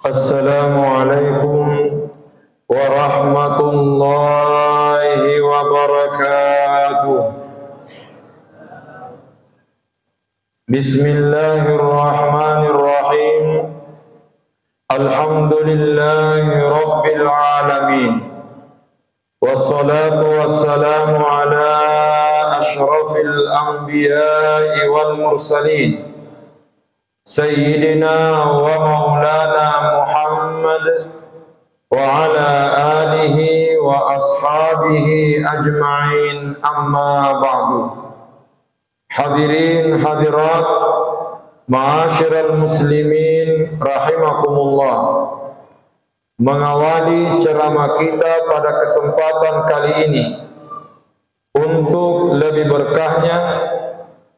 Assalamualaikum warahmatullahi wabarakatuh. Bismillahirrahmanirrahim. Alhamdulillahi rabbil alamin. Wassalatu wassalamu ala ashrafil anbiya'i wal mursalin, Sayyidina wa maulana Muhammad wa ala alihi wa ashabihi ajma'in, amma ba'du. Hadirin hadirat ma'asyiral muslimin rahimakumullah. Mengawali ceramah kita pada kesempatan kali ini, untuk lebih berkahnya,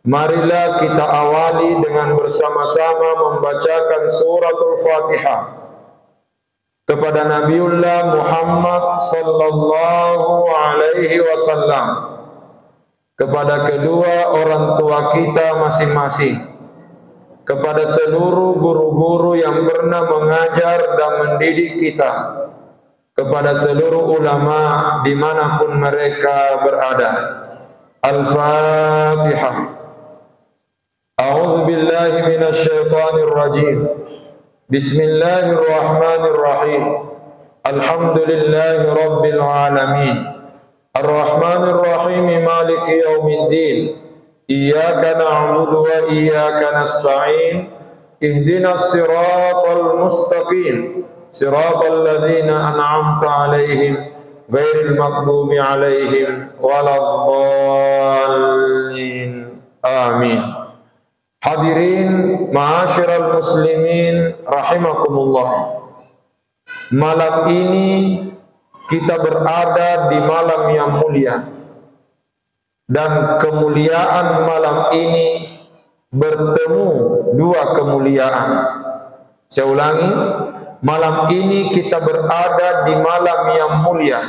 marilah kita awali dengan bersama-sama membacakan suratul Fatihah kepada Nabiullah Muhammad sallallahu alaihi wasallam, kepada kedua orang tua kita masing-masing, kepada seluruh guru-guru yang pernah mengajar dan mendidik kita, kepada seluruh ulama dimanapun mereka berada. Al-Fatihah. A'udzu billahi minasy syaithanir rajim. Bismillahirrahmanirrahim. Alhamdulillahi rabbil alamin. Ar-Rahmanir Rahim, Maliki yaumiddin. Iyyaka na'budu wa iyyaka nasta'in. Ihdinas siratal mustaqim. Siratal ladzina an'amta 'alaihim ghairil maghdubi 'alaihim waladdallin. Amin. Hadirin ma'asyiral muslimin rahimakumullah. Malam ini kita berada di malam yang mulia, dan kemuliaan malam ini bertemu dua kemuliaan. Saya ulangi, malam ini kita berada di malam yang mulia,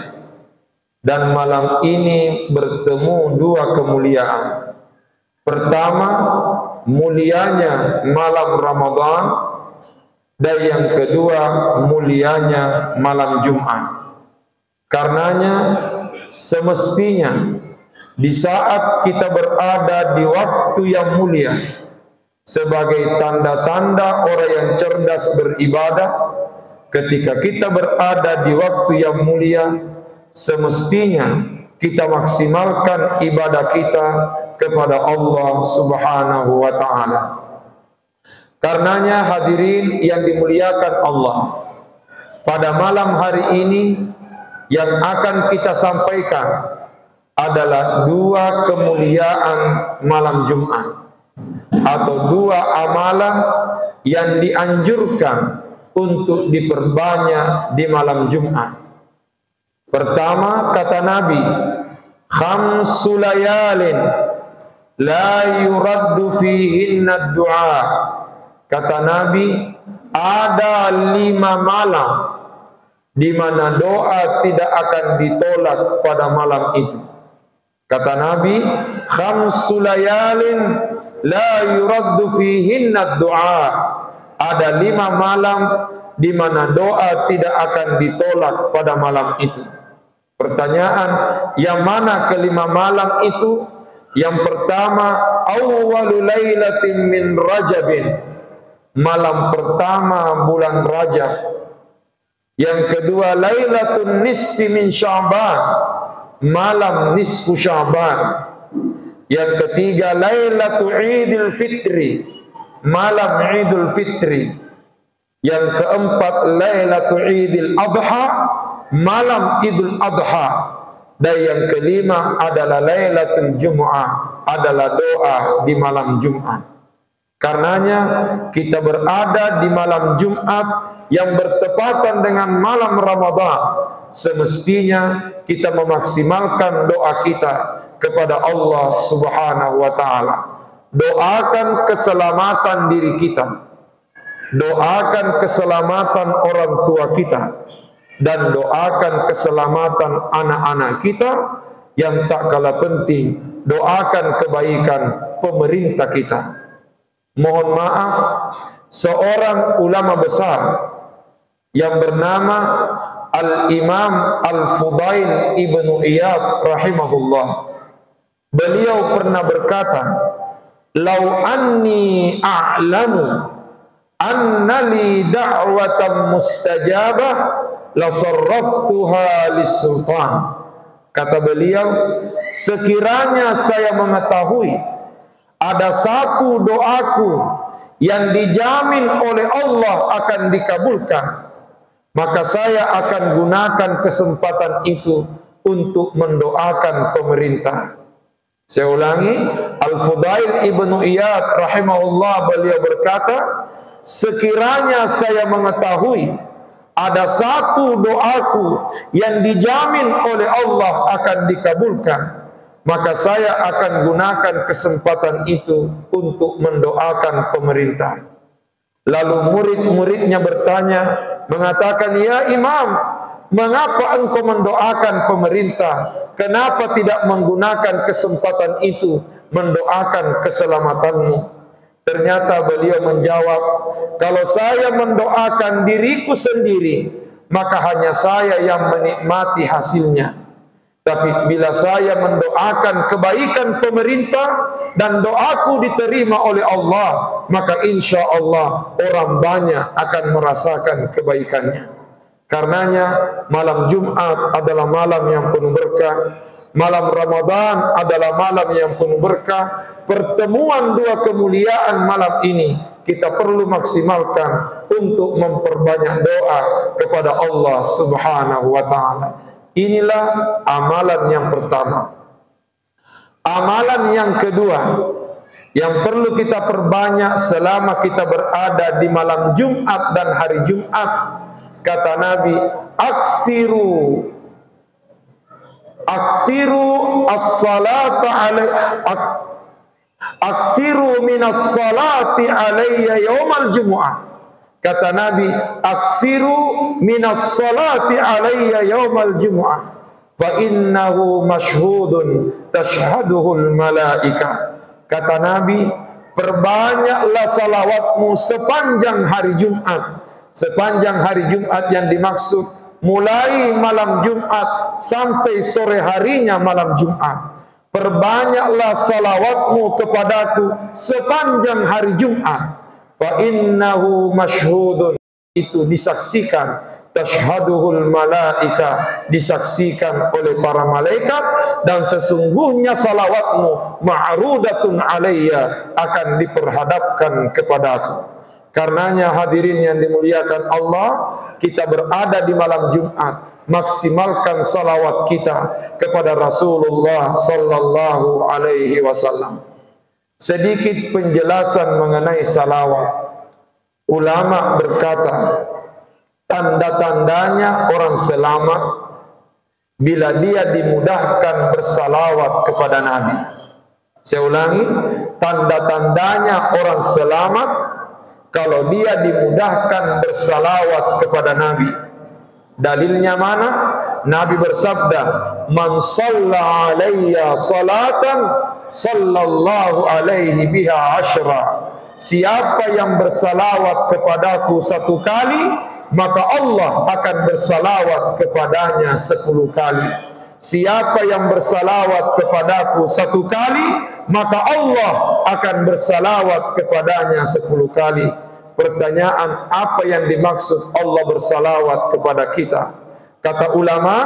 dan malam ini bertemu dua kemuliaan. Pertama, mulianya malam Ramadan, dan yang kedua mulianya malam Jumat. Karenanya semestinya di saat kita berada di waktu yang mulia, sebagai tanda-tanda orang yang cerdas beribadah, ketika kita berada di waktu yang mulia, semestinya kita maksimalkan ibadah kita kepada Allah Subhanahu wa ta'ala. Karenanya hadirin yang dimuliakan Allah, pada malam hari ini yang akan kita sampaikan adalah dua kemuliaan malam Jumat, atau dua amalan yang dianjurkan untuk diperbanyak di malam Jumat. Pertama, kata Nabi, khamsu layalin la yuraddu fihinna du'a. Kata Nabi, ada 5 malam di mana doa tidak akan ditolak pada malam itu. Kata Nabi, khamsu layalin la yuraddu fihinna du'a. Ada 5 malam di mana doa tidak akan ditolak pada malam itu. Pertanyaan, yang mana kelima malam itu? Yang pertama, awwalu lailatin min Rajabin, malam pertama bulan Rajab. Yang kedua, lailatun nisfi min Sya'ban, malam nisfu Sya'ban. Yang ketiga, lailatul Idul Fitri, malam Idul Fitri. Yang keempat, lailatul Idul Adha, malam Idul Adha. Dan yang kelima adalah lailatul Jumu'ah, adalah doa di malam Jumat. Karenanya kita berada di malam Jumat yang bertepatan dengan malam Ramadan, semestinya kita memaksimalkan doa kita kepada Allah Subhanahu wa ta'ala. Doakan keselamatan diri kita, doakan keselamatan orang tua kita, dan doakan keselamatan anak-anak kita. Yang tak kalah penting, doakan kebaikan pemerintah kita. Mohon maaf, seorang ulama besar yang bernama Al-Imam Al-Fudail Ibnu Iyad rahimahullah. Beliau pernah berkata, "Lau anni a'lamu anna li da'watan mustajabah la sarraftuha lis-sultan." Kata beliau, sekiranya saya mengetahui ada satu doaku yang dijamin oleh Allah akan dikabulkan, maka saya akan gunakan kesempatan itu untuk mendoakan pemerintah. Saya ulangi, Al-Fudail Ibnu Iyad rahimahullah, beliau berkata, sekiranya saya mengetahui ada satu doaku yang dijamin oleh Allah akan dikabulkan, maka saya akan gunakan kesempatan itu untuk mendoakan pemerintah. Lalu murid-muridnya bertanya, mengatakan, "Ya Imam, mengapa engkau mendoakan pemerintah? Kenapa tidak menggunakan kesempatan itu mendoakan keselamatanmu?" Ternyata beliau menjawab, "Kalau saya mendoakan diriku sendiri, maka hanya saya yang menikmati hasilnya. Tapi bila saya mendoakan kebaikan pemerintah dan doaku diterima oleh Allah, maka insya Allah orang banyak akan merasakan kebaikannya." Karenanya malam Jumat adalah malam yang penuh berkah. Malam Ramadan adalah malam yang penuh berkah. Pertemuan dua kemuliaan malam ini kita perlu maksimalkan untuk memperbanyak doa kepada Allah Subhanahu wa ta'ala. Inilah amalan yang pertama. Amalan yang kedua yang perlu kita perbanyak selama kita berada di malam Jumat dan hari Jumat, kata Nabi, aksiru as-salata aksiru minas salati alayya yaumal jumu'ah. Kata Nabi, aksiru minas salati alayya yaumal jumu'ah, fa innahu mashhudun tashhaduhul malaika. Kata Nabi, perbanyaklah salawatmu sepanjang hari Jumat. Sepanjang hari Jumat yang dimaksud mulai malam Jumat sampai sore harinya malam Jumat. Perbanyaklah salawatmu kepadaku sepanjang hari Jumat. Fa innahu mashhudun, itu disaksikan, tashhaduhul malaika, disaksikan oleh para malaikat, dan sesungguhnya salawatmu ma'rudatun alayya, akan diperhadapkan kepadaku. Karenanya hadirin yang dimuliakan Allah, kita berada di malam Jumat, maksimalkan salawat kita kepada Rasulullah sallallahu alaihi wasallam. Sedikit penjelasan mengenai salawat. Ulama berkata, tanda-tandanya orang selamat bila dia dimudahkan bersalawat kepada Nabi. Saya ulangi, tanda-tandanya orang selamat kalau dia dimudahkan bersalawat kepada Nabi. Dalilnya mana? Nabi bersabda, "Man shalla alayya salatan sallallahu alaihi biha asyra." Siapa yang bersalawat kepadaku satu kali, maka Allah akan bersalawat kepadanya 10 kali. Siapa yang bersalawat kepadaku satu kali, maka Allah akan bersalawat kepadanya 10 kali. Pertanyaan, apa yang dimaksud Allah bersalawat kepada kita? Kata ulama,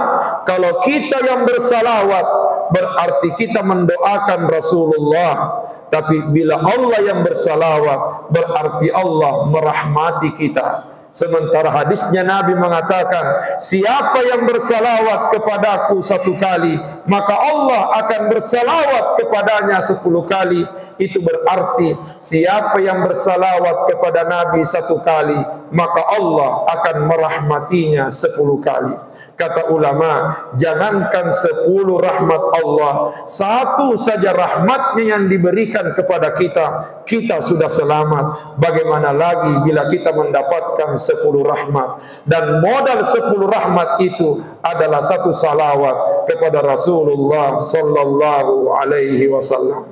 kalau kita yang bersalawat berarti kita mendoakan Rasulullah. Tapi bila Allah yang bersalawat berarti Allah merahmati kita. Sementara hadisnya Nabi mengatakan, siapa yang bersalawat kepadaku satu kali, maka Allah akan bersalawat kepadanya 10 kali. Itu berarti siapa yang bersalawat kepada Nabi satu kali, maka Allah akan merahmatinya 10 kali. Kata ulama, jangankan 10 rahmat Allah, satu saja rahmatnya yang diberikan kepada kita, kita sudah selamat. Bagaimana lagi bila kita mendapatkan 10 rahmat. Dan modal 10 rahmat itu adalah satu salawat kepada Rasulullah sallallahu alaihi wasallam.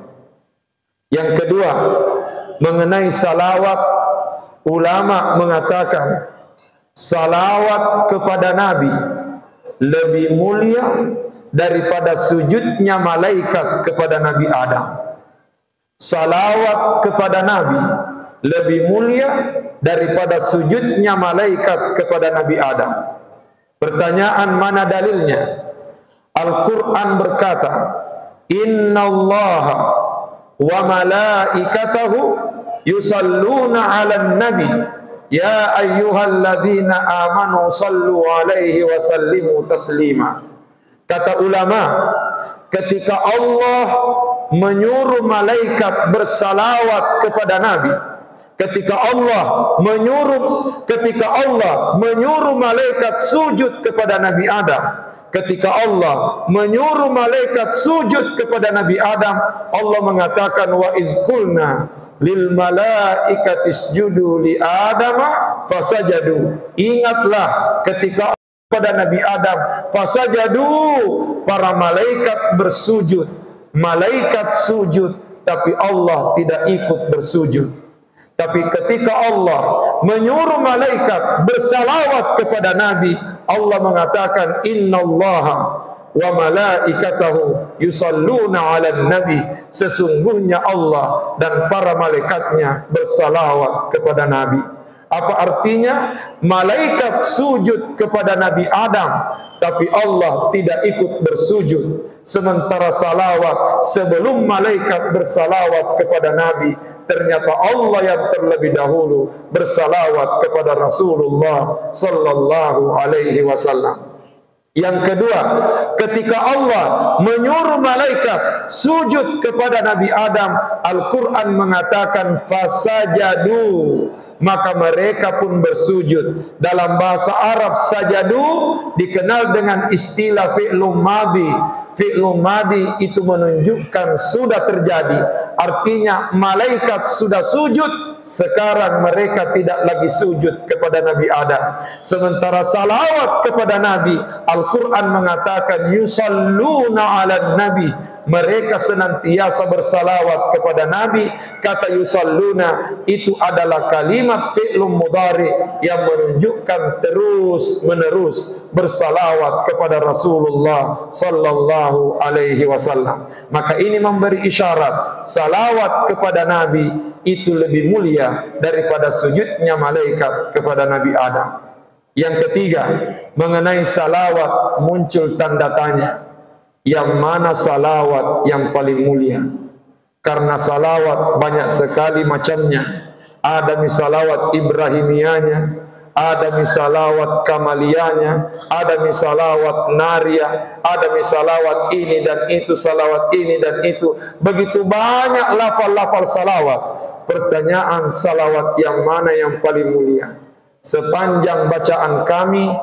Yang kedua, mengenai salawat, ulama mengatakan salawat kepada Nabi lebih mulia daripada sujudnya malaikat kepada Nabi Adam. Salawat kepada Nabi lebih mulia daripada sujudnya malaikat kepada Nabi Adam. Pertanyaan, mana dalilnya? Al-Quran berkata, Innallaha wa malaikatahu yusalluna 'alan nabi ya ayyuhalladzina amanu sallu 'alaihi wa sallimu taslima. Kata ulama, ketika Allah menyuruh malaikat bersalawat kepada Nabi, ketika Allah menyuruh malaikat sujud kepada Nabi Adam, ketika Allah menyuruh malaikat sujud kepada Nabi Adam, Allah mengatakan, wa izkulna lil malaikati isjudu li adama fasajadu. Ingatlah ketika pada Nabi Adam, fasajadu, para malaikat bersujud. Malaikat sujud, tapi Allah tidak ikut bersujud. Tapi ketika Allah menyuruh malaikat bersalawat kepada Nabi, Allah mengatakan, Innallaha wa malaikatahu yusalluna 'alan nabi. Sesungguhnya Allah dan para malaikatnya bersalawat kepada Nabi. Apa artinya? Malaikat sujud kepada Nabi Adam, tapi Allah tidak ikut bersujud. Sementara salawat, sebelum malaikat bersalawat kepada Nabi, ternyata Allah yang terlebih dahulu bersalawat kepada Rasulullah sallallahu alaihi wasallam. Yang kedua, ketika Allah menyuruh malaikat sujud kepada Nabi Adam, Al-Quran mengatakan fasajadu, maka mereka pun bersujud. Dalam bahasa Arab, sajadu dikenal dengan istilah fi'lum madhi. Fi'lum madhi itu menunjukkan sudah terjadi. Artinya malaikat sudah sujud, sekarang mereka tidak lagi sujud kepada Nabi Adam. Sementara salawat kepada Nabi, Al-Quran mengatakan yusalluna 'alan nabi, mereka senantiasa bersalawat kepada Nabi. Kata yusalluna itu adalah kalimat fi'lum mudhari yang menunjukkan terus menerus bersalawat kepada Rasulullah sallallahu alaihi wasallam. Maka ini memberi isyarat salawat kepada Nabi itu lebih mulia daripada sujudnya malaikat kepada Nabi Adam. Yang ketiga, mengenai salawat muncul tanda tanya, yang mana salawat yang paling mulia? Karena salawat banyak sekali macamnya. Ada salawat Ibrahimiyanya, ada salawat Kamaliyanya, ada salawat Nariyah, ada salawat ini dan itu, salawat ini dan itu. Begitu banyak lafal-lafal salawat. Pertanyaan, salawat yang mana yang paling mulia? Sepanjang bacaan kami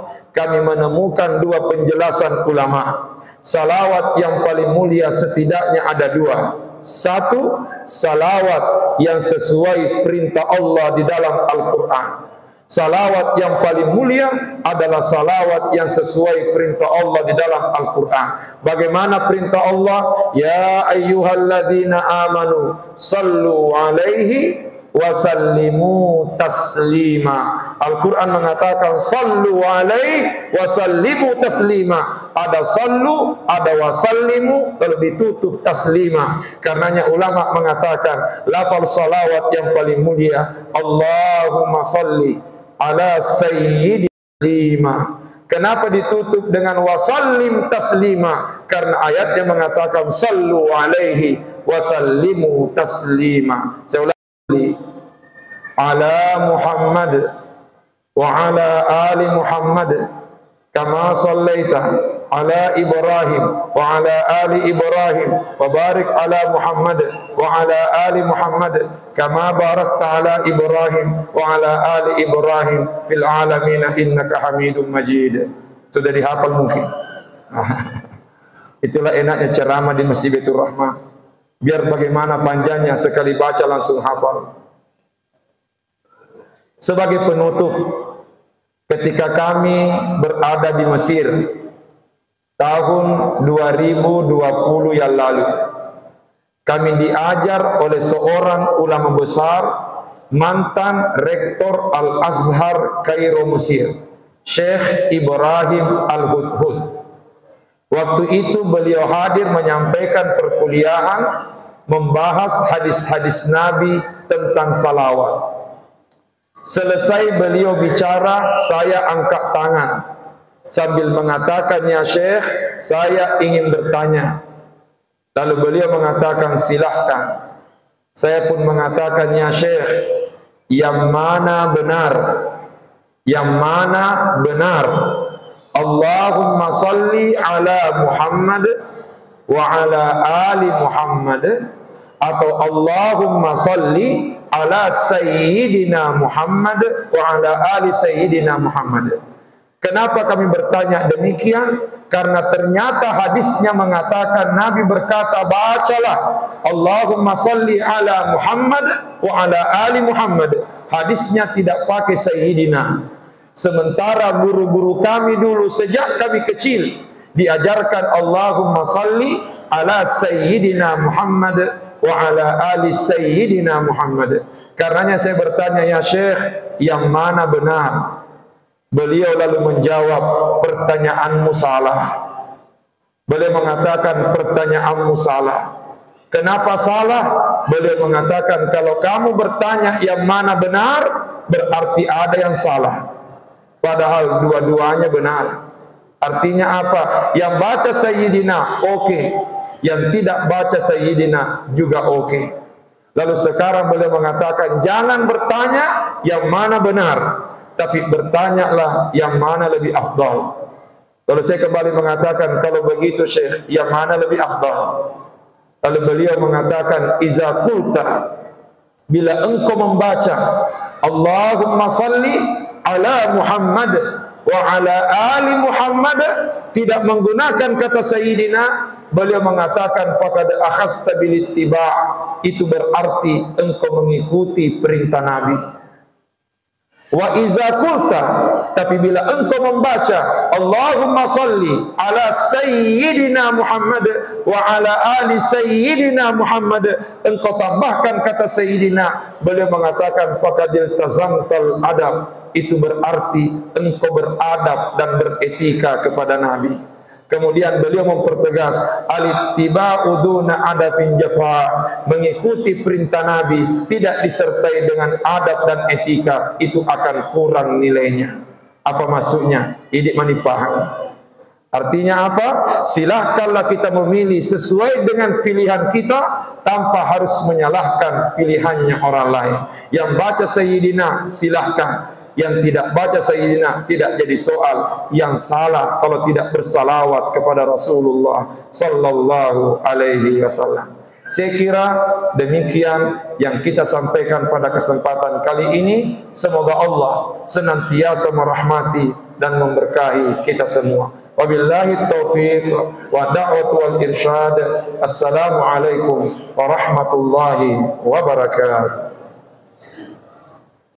menemukan dua penjelasan ulama. Salawat yang paling mulia setidaknya ada dua. Satu, salawat yang sesuai perintah Allah di dalam Al-Quran. Salawat yang paling mulia adalah salawat yang sesuai perintah Allah di dalam Al-Quran. Bagaimana perintah Allah? Ya ayyuhalladzina amanu sallu alaihi wasallimu taslima. Al-Quran mengatakan sallu alaihi wasallimu taslima. Ada sallu, ada wasallimu, lebih tutup taslima. Karenanya ulama mengatakan lafal salawat yang paling mulia, Allahumma salli ala sayyidina. Kenapa ditutup dengan wasallim taslima? Karena ayatnya mengatakan sallu alaihi wasallimu taslima. Saya ulangi, ala Muhammad wa ala ali Muhammad kama sallaita ala Ibrahim wa ala ali Ibrahim wa barik ala Muhammad wa ala ali Muhammad kama barakta ala Ibrahim wa ala ali Ibrahim fil alamin innaka Hamidum Majid. Sudah dihafal mungkin. Itulah enaknya ceramah di Masjid Baitur Rahmah. Biar bagaimana panjangnya, sekali baca langsung hafal. Sebagai penutup, ketika kami berada di Mesir tahun 2020 yang lalu, kami diajar oleh seorang ulama besar, mantan rektor Al-Azhar Kairo Mesir. Syekh Ibrahim Al-Hudhud. Waktu itu beliau hadir menyampaikan perkuliahan membahas hadis-hadis Nabi tentang salawat. Selesai beliau bicara, saya angkat tangan sambil mengatakan, "Ya Syekh, saya ingin bertanya." Lalu beliau mengatakan, "Silahkan." Saya pun mengatakan, "Ya Syekh, yang mana benar? Yang mana benar? Allahumma salli ala Muhammad wa ala ali Muhammad, atau Allahumma salli ala Sayyidina Muhammad wa ala ali Sayyidina Muhammad?" Kenapa kami bertanya demikian? Karena ternyata hadisnya mengatakan Nabi berkata, bacalah Allahumma salli ala Muhammad wa ala ali Muhammad. Hadisnya tidak pakai Sayyidina. Sementara guru-guru kami dulu sejak kami kecil diajarkan Allahumma salli ala Sayyidina Muhammad wa ala ali Sayyidina Muhammad. Karenanya saya bertanya, "Ya Syekh, yang mana benar?" Beliau lalu menjawab, "Pertanyaanmu salah." Beliau mengatakan, "Pertanyaanmu salah." Kenapa salah? Beliau mengatakan, "Kalau kamu bertanya yang mana benar, berarti ada yang salah. Padahal dua-duanya benar." Artinya apa? Yang baca Sayyidina oke, yang tidak baca Sayyidina juga oke. Lalu sekarang beliau mengatakan, jangan bertanya yang mana benar, tapi bertanyalah yang mana lebih afdal. Lalu saya kembali mengatakan, kalau begitu Syekh, yang mana lebih afdal? Lalu beliau mengatakan, "Iza qulta," bila engkau membaca Allahumma salli ala Muhammad wa ala ali Muhammad, tidak menggunakan kata Sayyidina, beliau mengatakan faqad akhasta bil ittiba', itu berarti engkau mengikuti perintah Nabi. Wa iza qulta, tapi bila engkau membaca Allahumma salli ala Sayyidina Muhammad wa ala ali Sayyidina Muhammad, engkau tambahkan kata Sayyidina, beliau mengatakan faqadil tazamtal adab, itu berarti engkau beradab dan beretika kepada Nabi. Kemudian beliau mempertegas al-ittiba'u duna adabin jafa, mengikuti perintah Nabi tidak disertai dengan adab dan etika, itu akan kurang nilainya. Apa maksudnya? Ini manipahami. Artinya apa? Silahkanlah kita memilih sesuai dengan pilihan kita tanpa harus menyalahkan pilihannya orang lain. Yang baca Sayyidina silahkan, yang tidak baca Sayyidina tidak jadi soal. Yang salah kalau tidak bersalawat kepada Rasulullah sallallahu alaihi wasallam. Saya kira demikian yang kita sampaikan pada kesempatan kali ini. Semoga Allah senantiasa merahmati dan memberkahi kita semua. Wabillahi taufiq wa da'watu wal irsyad. Assalamualaikum warahmatullahi wabarakatuh.